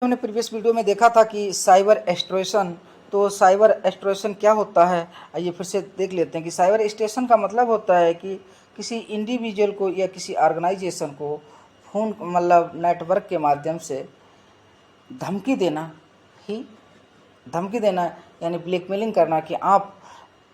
ने previous video में देखा था कि साइबर एक्सटॉर्शन, तो साइबर एक्सटॉर्शन क्या होता है आइए फिर से देख लेते हैं कि साइबर एक्सटॉर्शन का मतलब होता है कि किसी इंडिविजुअल को या किसी ऑर्गेनाइजेशन को फ़ोन मतलब नेटवर्क के माध्यम से धमकी देना ही धमकी देना यानी ब्लैकमेलिंग करना कि आप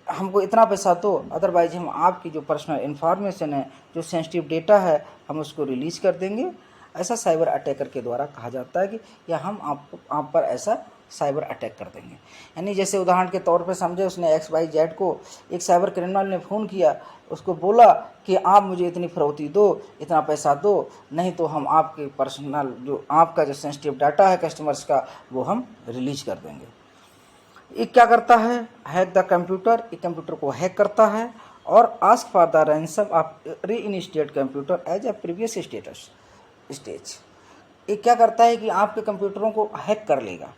हमको इतना पैसा दो, अदरवाइज हम आपकी जो पर्सनल इन्फॉर्मेशन है, जो सेंसिटिव डेटा है, हम उसको रिलीज़ कर देंगे। ऐसा साइबर अटैकर के द्वारा कहा जाता है कि या हम आप पर ऐसा साइबर अटैक कर देंगे। यानी जैसे उदाहरण के तौर पे समझे, उसने XYZ को एक साइबर क्रिमिनल ने फ़ोन किया, उसको बोला कि आप मुझे इतनी फिरौती दो, इतना पैसा दो, नहीं तो हम आपके पर्सनल जो आपका जो सेंसिटिव डाटा है कस्टमर्स का वो हम रिलीज़ कर देंगे। ये क्या करता है, हैक द कंप्यूटर, ये कंप्यूटर को हैक करता है और ask for the ransom of reinstate computer as a previous stage. ये क्या करता है कि आपके कंप्यूटरों को हैक कर लेगा,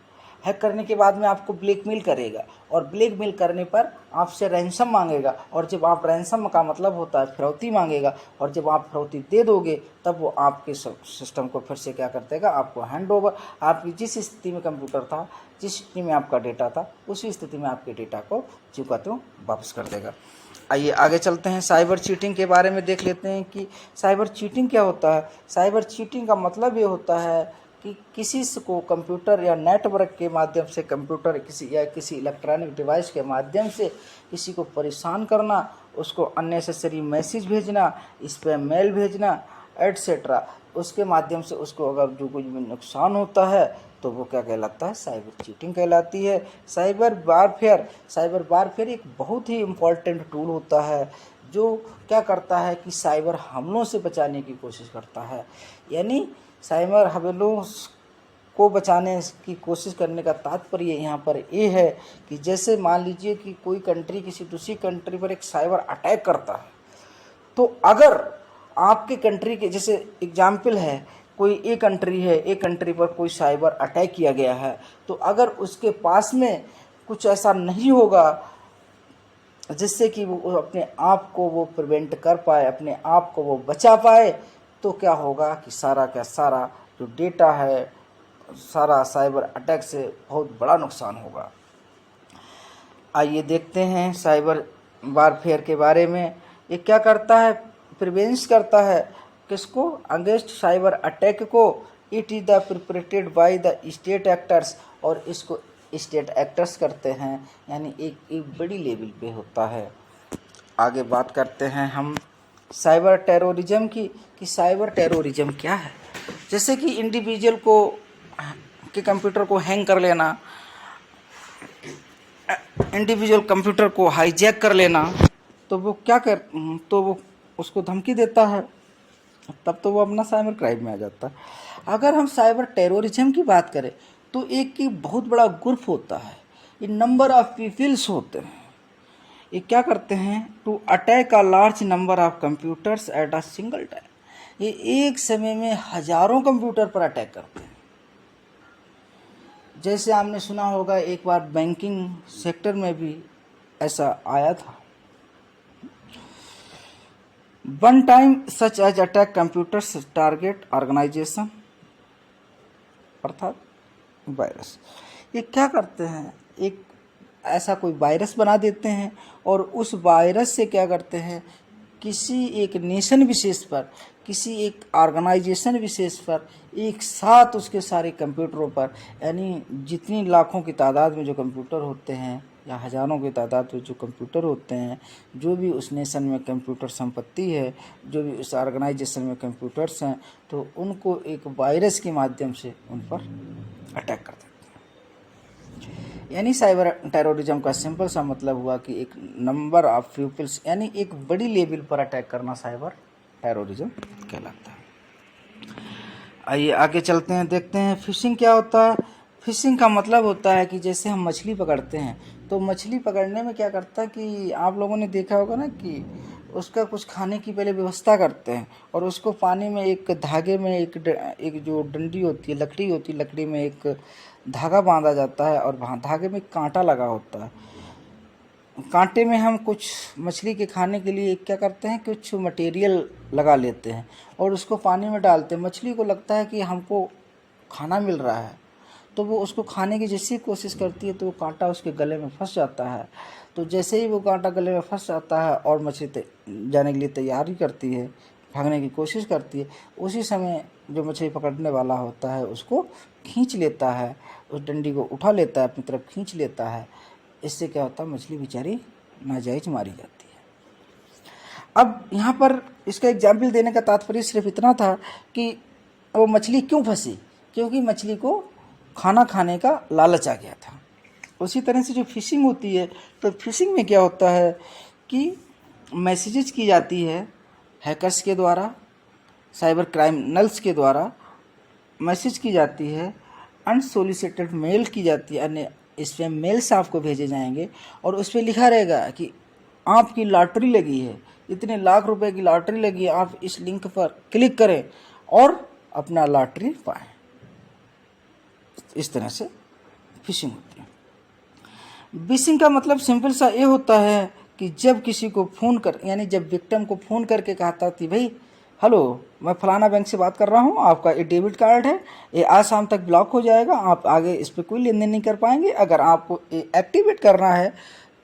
हैक करने के बाद में आपको ब्लैकमेल करेगा और ब्लैकमेल करने पर आपसे रैंसम मांगेगा, और जब आप रैंसम का मतलब होता है फिरौती मांगेगा, और जब आप फिरौती दे दोगे तब वो आपके सिस्टम को फिर से क्या कर देगा, आपको हैंड ओवर, आपकी जिस स्थिति में कंप्यूटर था, जिस स्थिति में आपका डेटा था, उसी स्थिति में आपके डेटा को चुका तो वापस कर देगा। आइए आगे चलते हैं, साइबर चीटिंग के बारे में देख लेते हैं कि साइबर चीटिंग क्या होता है। साइबर चीटिंग का मतलब ये होता है कि किसी को कंप्यूटर या नेटवर्क के माध्यम से, कंप्यूटर किसी इलेक्ट्रॉनिक डिवाइस के माध्यम से किसी को परेशान करना, उसको अननेसेसरी मैसेज भेजना, स्पैम मेल भेजना एटसेट्रा, उसके माध्यम से उसको अगर जो कुछ भी नुकसान होता है तो वो क्या कहलाता है, साइबर चीटिंग कहलाती है। साइबर वारफेयर एक बहुत ही इम्पॉर्टेंट टूल होता है जो क्या करता है कि साइबर हमलों से बचाने की कोशिश करता है। यानी साइबर हमलों को बचाने की कोशिश करने का तात्पर्य यहाँ पर ये है कि जैसे मान लीजिए कि कोई कंट्री किसी दूसरी कंट्री पर एक साइबर अटैक करता है, तो अगर आपके कंट्री के, जैसे एग्जाम्पल है, कोई एक कंट्री है, एक कंट्री पर कोई साइबर अटैक किया गया है, तो अगर उसके पास में कुछ ऐसा नहीं होगा जिससे कि वो अपने आप को वो प्रिवेंट कर पाए, अपने आप को वो बचा पाए, तो क्या होगा कि सारा का सारा जो डेटा है, सारा साइबर अटैक से बहुत बड़ा नुकसान होगा। आइए देखते हैं साइबर वारफेयर के बारे में। ये क्या करता है, प्रिवेंस करता है किसको, अगेंस्ट साइबर अटैक को। It is the perpetrated by the state actors, और इसको स्टेट एक्टर्स करते हैं, यानी एक बड़ी लेवल पे होता है। आगे बात करते हैं हम साइबर टेररिज्म की, कि साइबर टेररिज्म क्या है। जैसे कि इंडिविजुअल को के कंप्यूटर को हैंग कर लेना, इंडिविजुअल कंप्यूटर को हाईजैक कर लेना, तो वो क्या कर, तो वो उसको धमकी देता है, तब तो वो अपना साइबर क्राइम में आ जाता है। अगर हम साइबर टेररिज्म की बात करें तो एक की बहुत बड़ा ग्रुप होता है, ये नंबर ऑफ पीपल्स होते हैं। ये क्या करते हैं, to attack a large number of computers at a single time. ये एक समय में हजारों कंप्यूटर पर अटैक करते हैं। जैसे आपने सुना होगा एक बार बैंकिंग सेक्टर में भी ऐसा आया था। One time such as attack computers target organisation, अर्थात वायरस। ये क्या करते हैं, एक ऐसा कोई वायरस बना देते हैं और उस वायरस से क्या करते हैं, किसी एक नेशन विशेष पर, किसी एक ऑर्गेनाइजेशन विशेष पर एक साथ उसके सारे कंप्यूटरों पर, यानी जितनी लाखों की तादाद में जो कंप्यूटर होते हैं या हज़ारों की तादाद में जो कंप्यूटर होते हैं, जो भी उस नेशन में कंप्यूटर संपत्ति है, जो भी उस ऑर्गेनाइजेशन में कंप्यूटर्स हैं, तो उनको एक वायरस के माध्यम से उन पर अटैक कर देते हैं। यानी साइबर टेररिज्म का सिंपल सा मतलब हुआ कि एक नंबर ऑफ पीपल्स, यानी एक बड़ी लेवल पर अटैक करना साइबर टेररिज्म कहलाता है। आइए आगे चलते हैं, देखते हैं फिशिंग क्या होता है। फिशिंग का मतलब होता है कि जैसे हम मछली पकड़ते हैं, तो मछली पकड़ने में क्या करता है कि आप लोगों ने देखा होगा ना कि उसका कुछ खाने की पहले व्यवस्था करते हैं, और उसको पानी में एक धागे में एक जो डंडी होती है, लकड़ी होती है, लकड़ी में एक धागा बांधा जाता है और धागे में कांटा लगा होता है। कांटे में हम कुछ मछली के खाने के लिए क्या करते हैं, कुछ मटेरियल लगा लेते हैं और उसको पानी में डालते हैं। मछली को लगता है कि हमको खाना मिल रहा है, तो वो उसको खाने की जैसी कोशिश करती है तो वो कांटा उसके गले में फंस जाता है। तो जैसे ही वो कांटा गले में फंस जाता है और मछली जाने के लिए तैयारी करती है, भागने की कोशिश करती है, उसी समय जो मछली पकड़ने वाला होता है उसको खींच लेता है, उस डंडी को उठा लेता है, अपनी तरफ खींच लेता है। इससे क्या होता है, मछली बेचारी नाजायज मारी जाती है। अब यहाँ पर इसका एग्जाम्पल देने का तात्पर्य सिर्फ इतना था कि वो मछली क्यों फंसी, क्योंकि मछली को खाना खाने का लालच आ गया था। उसी तरह से जो फिशिंग होती है, तो फिशिंग में क्या होता है कि मैसेजेस की जाती है हैकर्स के द्वारा, साइबर क्राइमिनल्स के द्वारा मैसेज की जाती है, अनसोलिसिटेड मेल की जाती है, अन्य स्पैम मेल्स आपको भेजे जाएंगे और उस पर लिखा रहेगा कि आपकी लॉटरी लगी है, इतने लाख रुपए की लॉटरी लगी है, आप इस लिंक पर क्लिक करें और अपना लॉटरी पाएं। इस तरह से फिशिंग होती है। फिशिंग का मतलब सिंपल सा ये होता है कि जब किसी को फ़ोन कर, यानी जब विक्टिम को फ़ोन करके कहता कि भाई हेलो, मैं फलाना बैंक से बात कर रहा हूँ, आपका ये डेबिट कार्ड है, ये आज शाम तक ब्लॉक हो जाएगा, आप आगे इस पर कोई लेन देन नहीं कर पाएंगे। अगर आपको ये एक्टिवेट करना है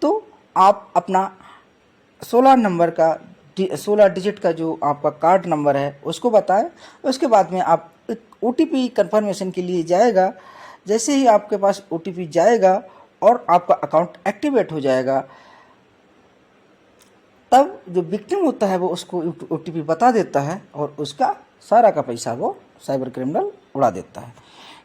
तो आप अपना 16 नंबर का 16 डिजिट का जो आपका कार्ड नंबर है उसको बताएं। उसके बाद में आप OTP कन्फर्मेशन के लिए जाएगा। जैसे ही आपके पास OTP जाएगा और आपका अकाउंट एक्टिवेट हो जाएगा, तब जो विक्टिम होता है वो उसको OTP बता देता है और उसका सारा का पैसा वो साइबर क्रिमिनल उड़ा देता है।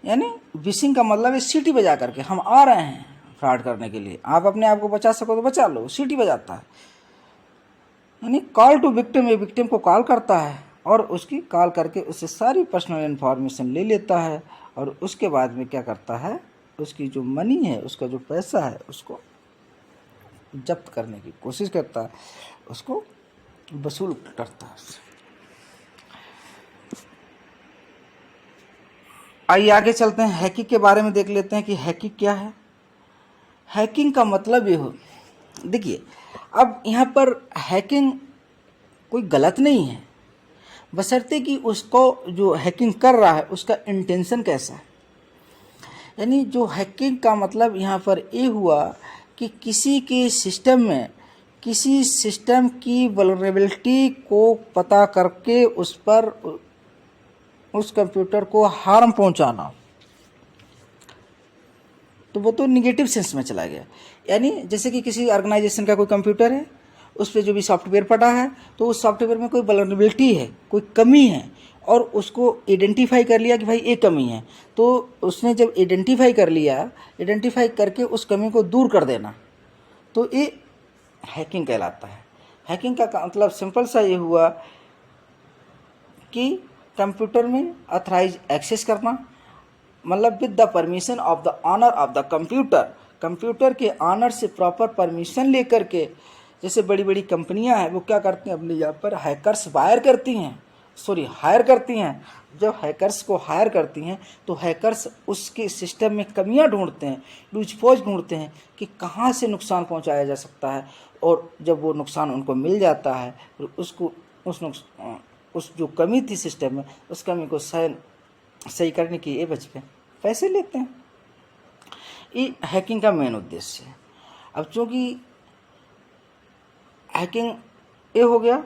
यानी फिशिंग का मतलब है सीटी बजा करके हम आ रहे हैं फ्रॉड करने के लिए, आप अपने आप को बचा सको तो बचा लो, सीटी बजाता है। यानी कॉल टू विक्टिम, ये विक्टिम को कॉल करता है और उसकी कॉल करके उससे सारी पर्सनल इन्फॉर्मेशन ले लेता है और उसके बाद में क्या करता है, उसकी जो मनी है, उसका जो पैसा है, उसको जब्त करने की कोशिश करता है, उसको वसूल करता है। आइए आगे चलते हैं, हैकिंग के बारे में देख लेते हैं कि हैकिंग क्या है। हैकिंग का मतलब ये हो, देखिए अब यहाँ पर हैकिंग कोई गलत नहीं है, बशर्ते कि उसको जो हैकिंग कर रहा है उसका इंटेंशन कैसा है। यानी जो हैकिंग का मतलब यहाँ पर ये हुआ कि किसी के सिस्टम में किसी सिस्टम की वल्नरेबिलिटी को पता करके उस पर उस कंप्यूटर को हार्म पहुंचाना, तो वो तो निगेटिव सेंस में चला गया। यानी जैसे कि किसी ऑर्गेनाइजेशन का कोई कंप्यूटर है, उस पर जो भी सॉफ्टवेयर पड़ा है, तो उस सॉफ्टवेयर में कोई वल्नरेबिलिटी है, कोई कमी है और उसको आइडेंटिफाई कर लिया कि भाई ये कमी है, तो उसने जब आइडेंटिफाई कर लिया, आइडेंटिफाई करके उस कमी को दूर कर देना, तो ये हैकिंग कहलाता है। हैकिंग का मतलब सिंपल सा ये हुआ कि कंप्यूटर में अथराइज एक्सेस करना, मतलब with the permission of the owner of the computer, computer के ऑनर से प्रॉपर परमिशन लेकर के। जैसे बड़ी बड़ी कंपनियां हैं वो क्या करती हैं, अपने यहाँ पर हैकर्स हायर करती हैं। जब हैकर्स को हायर करती हैं तो हैकर्स उसके सिस्टम में कमियां ढूंढते हैं, लूजपोज ढूंढते हैं कि कहाँ से नुकसान पहुंचाया जा सकता है, और जब वो नुकसान उनको मिल जाता है तो उसको उस जो कमी थी सिस्टम में, उस कमी को सही करने की एवज पे पैसे लेते हैं। ये हैकिंग का मेन उद्देश्य है। अब चूँकि हैकिंग ये हो गया,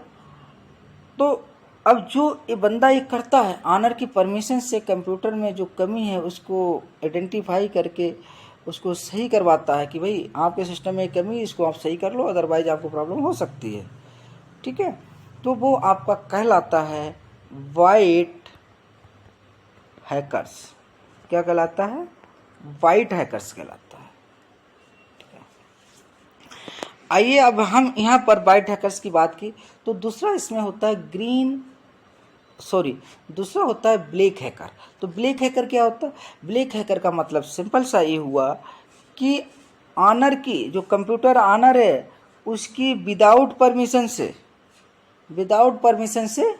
तो अब जो ये बंदा ये करता है, ऑनर की परमिशन से कंप्यूटर में जो कमी है उसको आइडेंटिफाई करके उसको सही करवाता है कि भाई आपके सिस्टम में कमी, इसको आप सही कर लो, अदरवाइज आपको प्रॉब्लम हो सकती है। ठीक है, तो वो आपका कहलाता है वाइट हैकर्स। क्या कहलाता है? वाइट हैकर्स कहलाता है। आइए अब हम यहाँ पर वाइट हैकर्स की बात की, तो दूसरा इसमें होता है दूसरा होता है ब्लैक हैकर। तो ब्लैक हैकर क्या होता है? ब्लैक हैकर का मतलब सिंपल सा ये हुआ कि ऑनर की, जो कंप्यूटर ऑनर है उसकी विदाउट परमिशन से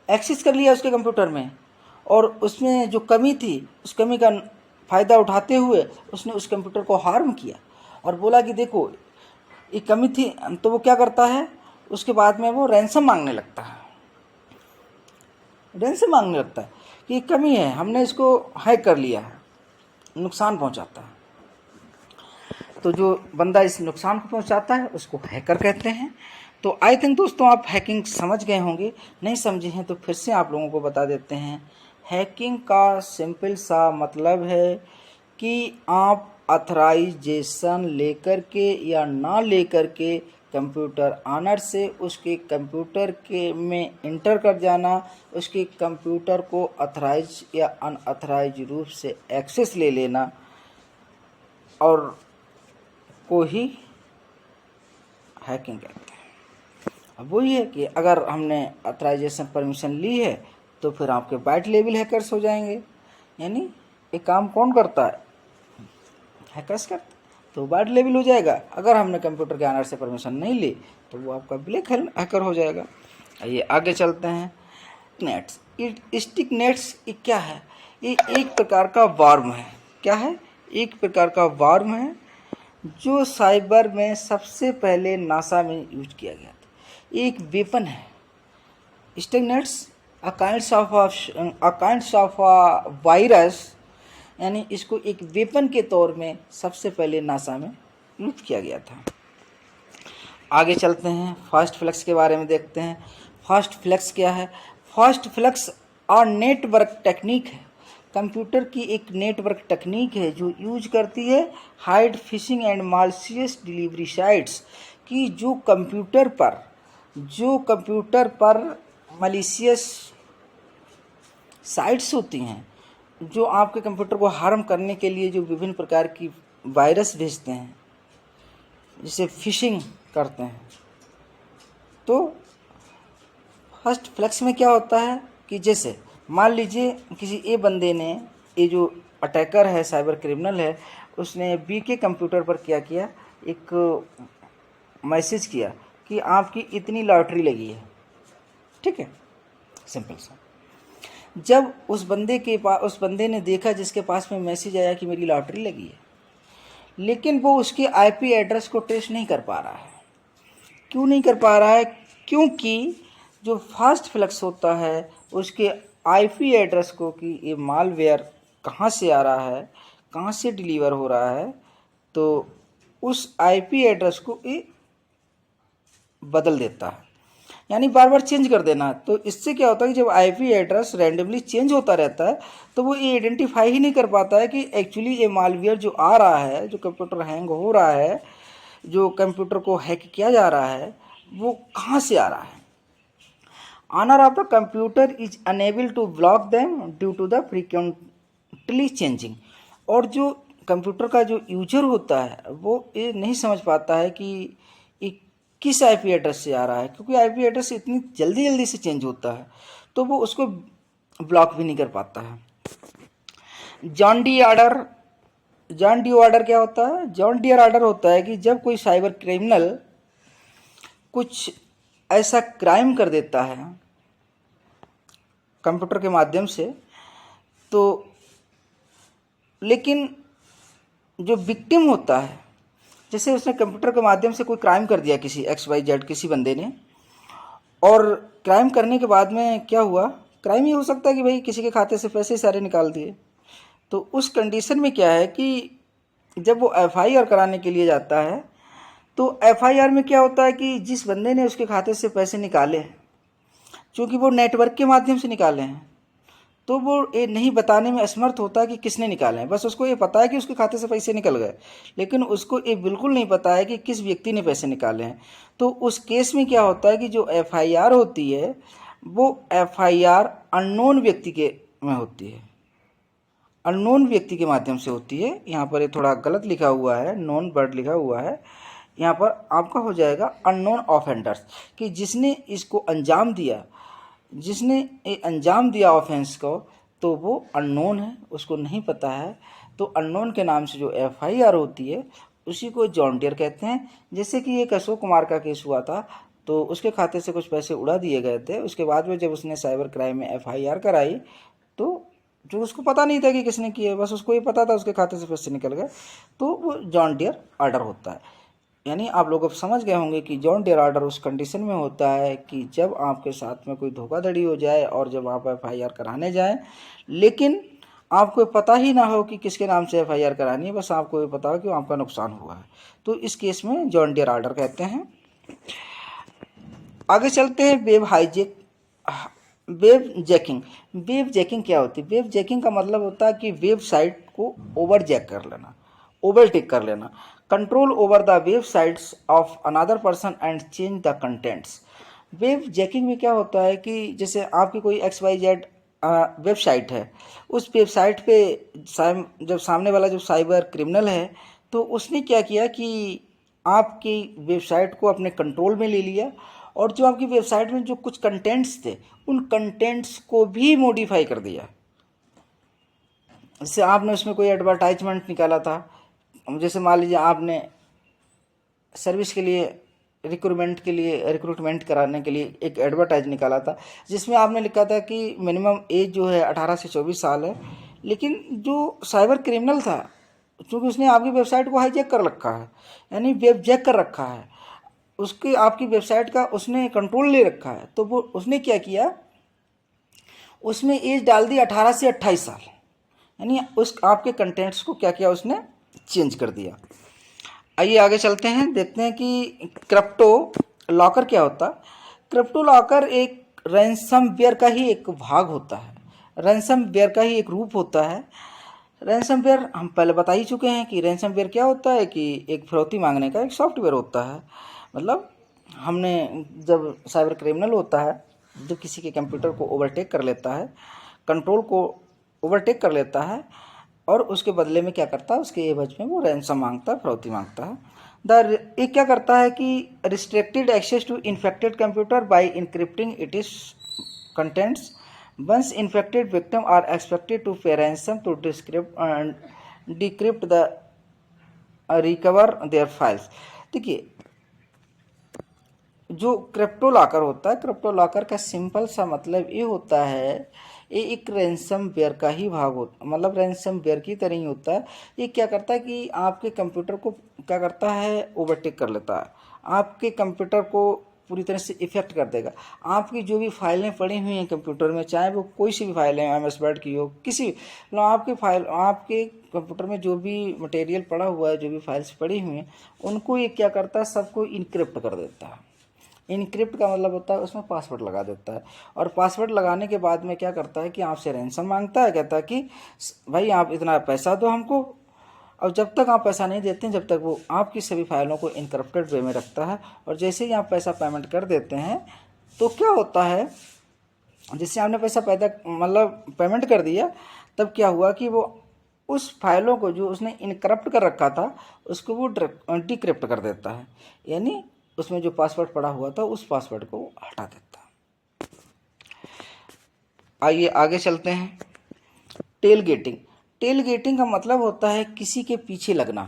एक्सेस कर लिया उसके कंप्यूटर में, और उसमें जो कमी थी उस कमी का फ़ायदा उठाते हुए उसने उस कंप्यूटर को हार्म किया और बोला कि देखो ये कमी थी। तो वो क्या करता है, उसके बाद में वो रैंसम मांगने लगता है कि ये कमी है, हमने इसको हैक कर लिया है। नुकसान पहुंचाता है। तो जो बंदा इस नुकसान को पहुंचाता है उसको हैकर कहते हैं। तो आई थिंक दोस्तों आप हैकिंग समझ गए होंगे, नहीं समझे हैं तो फिर से आप लोगों को बता देते हैं। हैकिंग का सिंपल सा मतलब है कि आप ऑथराइजेशन लेकर के या ना लेकर के कंप्यूटर ऑनर से उसके कंप्यूटर के में इंटर कर जाना, उसके कंप्यूटर को ऑथराइज या अनऑथराइज रूप से एक्सेस ले लेना, और को ही हैकिंग कहते हैं। अब वही है कि अगर हमने ऑथराइजेशन परमिशन ली है तो फिर आपके वाइट लेवल हैकर्स हो जाएंगे। यानी ये काम कौन करता है? हैकर्स करते, तो वाइट लेवल हो जाएगा। अगर हमने कंप्यूटर के ऑनर से परमिशन नहीं ली तो वो आपका ब्लैक हैकर हो जाएगा। आइए आगे चलते हैं। नेट्स, स्टिक नेट्स ये क्या है? ये एक प्रकार का वार्म है। क्या है? एक प्रकार का वार्म है जो साइबर में सबसे पहले नासा में यूज किया गया था। एक वेपन है। Stick nets a kinds of virus, यानी इसको एक वेपन के तौर में सबसे पहले नासा में यूज किया गया था। आगे चलते हैं, फास्ट फ्लैक्स के बारे में देखते हैं। फास्ट फ्लैक्स क्या है? फास्ट फ्लैक्स और नेटवर्क टेक्निक है। कंप्यूटर की एक नेटवर्क टेक्निक है जो यूज करती है hide fishing and malicious delivery sites की। जो कंप्यूटर पर मलिशियस साइट्स होती हैं, जो आपके कंप्यूटर को हार्म करने के लिए जो विभिन्न प्रकार की वायरस भेजते हैं, जिसे फिशिंग करते हैं। तो फर्स्ट फ्लैक्स में क्या होता है कि जैसे मान लीजिए किसी ए बंदे ने, ये जो अटैकर है, साइबर क्रिमिनल है, उसने बी के कंप्यूटर पर क्या किया, एक मैसेज किया कि आपकी इतनी लॉटरी लगी है। ठीक है, सिंपल सा। जब उस बंदे ने देखा जिसके पास में मैसेज आया कि मेरी लॉटरी लगी है, लेकिन वो उसके आईपी एड्रेस को ट्रेस नहीं कर पा रहा है। क्यों नहीं कर पा रहा है? क्योंकि जो फास्ट फ्लैक्स होता है उसके आईपी एड्रेस को कि ये मालवेयर कहाँ से आ रहा है, कहाँ से डिलीवर हो रहा है, तो उस आईपी एड्रेस को ये बदल देता है, यानी बार बार चेंज कर देना। तो इससे क्या होता है कि जब आईपी एड्रेस रैंडमली चेंज होता रहता है तो वो ये आइडेंटिफाई ही नहीं कर पाता है कि एक्चुअली ये मालवेयर जो आ रहा है, जो कंप्यूटर हैंग हो रहा है, जो कंप्यूटर को हैक किया जा रहा है, वो कहाँ से आ रहा है। Owner of the computer is unable to block them due to the frequently changing. और जो कंप्यूटर का जो यूजर होता है वो ये नहीं समझ पाता है कि ये किस आईपी एड्रेस से आ रहा है, क्योंकि आईपी एड्रेस इतनी जल्दी से चेंज होता है, तो वो उसको ब्लॉक भी नहीं कर पाता है। जॉन डी ऑर्डर क्या होता है? जॉन डियर ऑर्डर होता है कि जब कोई साइबर क्रिमिनल कुछ ऐसा क्राइम कर देता है कंप्यूटर के माध्यम से, तो लेकिन जो विक्टिम होता है, जैसे उसने कंप्यूटर के माध्यम से कोई क्राइम कर दिया, किसी XYZ किसी बंदे ने, और क्राइम करने के बाद में क्या हुआ, क्राइम ये हो सकता है कि भाई किसी के खाते से पैसे सारे निकाल दिए। तो उस कंडीशन में क्या है कि जब वो FIR कराने के लिए जाता है तो FIR में क्या होता है कि जिस बंदे ने उसके खाते से पैसे निकाले हैं, चूँकि वो नेटवर्क के माध्यम से निकाले हैं, तो वो ये नहीं बताने में असमर्थ होता है कि किसने निकाले हैं। बस उसको ये पता है कि उसके खाते से पैसे निकल गए, लेकिन उसको ये बिल्कुल नहीं पता है कि किस व्यक्ति ने पैसे निकाले हैं। तो उस केस में क्या होता है कि जो FIR होती है वो FIR अननोन व्यक्ति के में होती है, अननोन व्यक्ति के माध्यम से होती है। यहाँ पर ये थोड़ा गलत लिखा हुआ है, नॉन वर्ड लिखा हुआ है, यहाँ पर आपका हो जाएगा अननोन ऑफेंडर्स, कि जिसने इसको अंजाम दिया, जिसने ये अंजाम दिया ऑफेंस को, तो वो अननोन है, उसको नहीं पता है। तो अननोन के नाम से जो FIR होती है उसी को जॉन डियर कहते हैं। जैसे कि एक अशोक कुमार का केस हुआ था, तो उसके खाते से कुछ पैसे उड़ा दिए गए थे। उसके बाद में जब उसने साइबर क्राइम में FIR कराई, तो जो उसको पता नहीं था कि किसने किया, बस उसको ये पता था उसके खाते से पैसे निकल गए, तो वो जॉन डियर ऑर्डर होता है। यानी आप लोग अब समझ गए होंगे कि जॉन डियर ऑर्डर उस कंडीशन में होता है कि जब आपके साथ में कोई धोखाधड़ी हो जाए और जब आप FIR कराने जाएं, लेकिन आपको पता ही ना हो कि किसके नाम से एफआईआर करानी है, बस आपको ये पता हो कि आपका नुकसान हुआ है, तो इस केस में जॉन डियर ऑर्डर कहते हैं। आगे चलते हैं web hijack, web jacking. Web jacking क्या होती है? वेब जैकिंग का मतलब होता है कि वेबसाइट को ओवर जैक कर लेना, ओवरटेक कर लेना, control over the websites of another person and change the contents. Web jacking में क्या होता है कि जैसे आपकी कोई XYZ वेबसाइट है, उस वेबसाइट पे जब सामने वाला जो साइबर क्रिमिनल है, तो उसने क्या किया कि आपकी वेबसाइट को अपने कंट्रोल में ले लिया, और जो आपकी वेबसाइट में जो कुछ कंटेंट्स थे, उन कंटेंट्स को भी मॉडिफाई कर दिया। जैसे आपने उसमें कोई एडवर्टाइजमेंट निकाला था, जैसे मान लीजिए आपने सर्विस के लिए रिक्रूटमेंट कराने के लिए एक एडवर्टाइज निकाला था, जिसमें आपने लिखा था कि मिनिमम एज जो है 18 से 24 साल है। लेकिन जो साइबर क्रिमिनल था, क्योंकि उसने आपकी वेबसाइट को हाईजैक कर रखा है, यानी वेब जैक कर रखा है, उसकी आपकी वेबसाइट का उसने कंट्रोल ले रखा है, तो वो उसने क्या किया, उसमें एज डाल दी 18 से 28 साल, यानी उस आपके कंटेंट्स को क्या किया, उसने चेंज कर दिया। आइए आगे चलते हैं, देखते हैं कि क्रिप्टो लॉकर क्या होता है। क्रिप्टो लॉकर एक रैंसमवेयर का ही एक भाग होता है, रैंसमवेयर का ही एक रूप होता है। रैंसमवेयर हम पहले बता ही चुके हैं कि रैंसमवेयर क्या होता है, कि एक फिरौती मांगने का एक सॉफ्टवेयर होता है। मतलब हमने जब साइबर क्रिमिनल होता है, जो किसी के कंप्यूटर को ओवरटेक कर लेता है, कंट्रोल को ओवरटेक कर लेता है, और उसके बदले में क्या करता है, उसके एवज में वो रैंसम मांगता है, फिरौती मांगता है। ये क्या करता है कि restricted access to infected computer by encrypting it is contents. Once infected victim are expected to pay ransom to decrypt the recover their files. देखिए, जो क्रिप्टो लॉकर होता है, क्रिप्टो लॉकर का सिंपल सा मतलब ये होता है, ये एक रैंसमवेयर का ही भाग होता, मतलब रैंसमवेयर की तरह ही होता है। ये क्या करता है कि आपके कंप्यूटर को क्या करता है, ओवरटेक कर लेता है, आपके कंप्यूटर को पूरी तरह से इफेक्ट कर देगा। आपकी जो भी फाइलें पड़ी हुई हैं कंप्यूटर में, चाहे वो कोई सी भी फाइलें MS वर्ड की हो, किसी मतलब आपके फाइल, आपके कंप्यूटर में जो भी मटेरियल पड़ा हुआ है, जो भी फाइल्स पड़ी हुई हैं, उनको ये क्या करता है, सबको इनक्रिप्ट कर देता है। इनक्रिप्ट का मतलब होता है उसमें पासवर्ड लगा देता है, और पासवर्ड लगाने के बाद में क्या करता है कि आपसे रैंसम मांगता है, कहता है कि भाई आप इतना पैसा दो हमको, और जब तक आप पैसा नहीं देते हैं, जब तक वो आपकी सभी फाइलों को इनक्रिप्टेड वे में रखता है। और जैसे ही आप पैसा पेमेंट कर देते हैं, तो क्या होता है, जैसे आपने पैसा मतलब पेमेंट कर दिया, तब क्या हुआ कि वो उस फाइलों को जो उसने इनक्रप्ट कर रखा था, उसको वो डिक्रिप्ट कर देता है, यानी उसमें जो पासवर्ड पड़ा हुआ था, उस पासवर्ड को हटा देता है। आइए आगे चलते हैं, टेल गेटिंग। टेल गेटिंग का मतलब होता है किसी के पीछे लगना।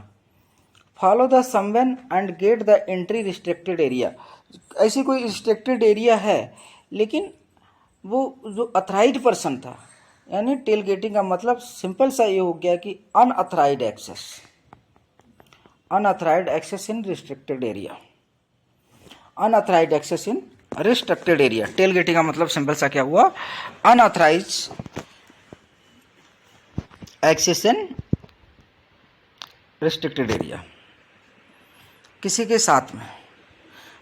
Follow the someone and get the entry restricted area. ऐसी कोई रिस्ट्रिक्टेड एरिया है, लेकिन वो जो अथराइज्ड पर्सन था, यानी टेल गेटिंग का मतलब सिंपल सा ये हो गया कि अनअथराइज्ड एक्सेस, अनअथराइज्ड एक्सेस इन रिस्ट्रिक्टेड एरिया, अनअथराइज्ड एक्सेस इन रिस्ट्रिक्टेड एरिया। टेल गेटिंग का मतलब सिंपल सा क्या हुआ, अनअथराइज्ड एक्सेस इन रिस्ट्रिक्टेड एरिया। किसी के साथ में,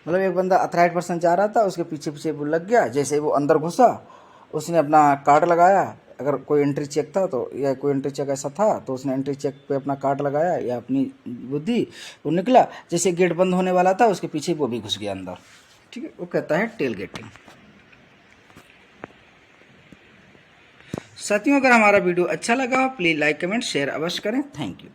मतलब एक बंदा अथराइज्ड पर्सन जा रहा था, उसके पीछे पीछे वो लग गया, जैसे वो अंदर घुसा, उसने अपना कार्ड लगाया, अगर कोई एंट्री चेक था तो, या कोई एंट्री चेक ऐसा था तो उसने एंट्री चेक पे अपना कार्ड लगाया या अपनी बुद्धि, वो निकला, जैसे गेट बंद होने वाला था, उसके पीछे वो भी घुस गया अंदर। ठीक है, वो कहता है टेल गेटिंग। साथियों, अगर हमारा वीडियो अच्छा लगा, प्लीज़ लाइक कमेंट शेयर अवश्य करें। Thank you.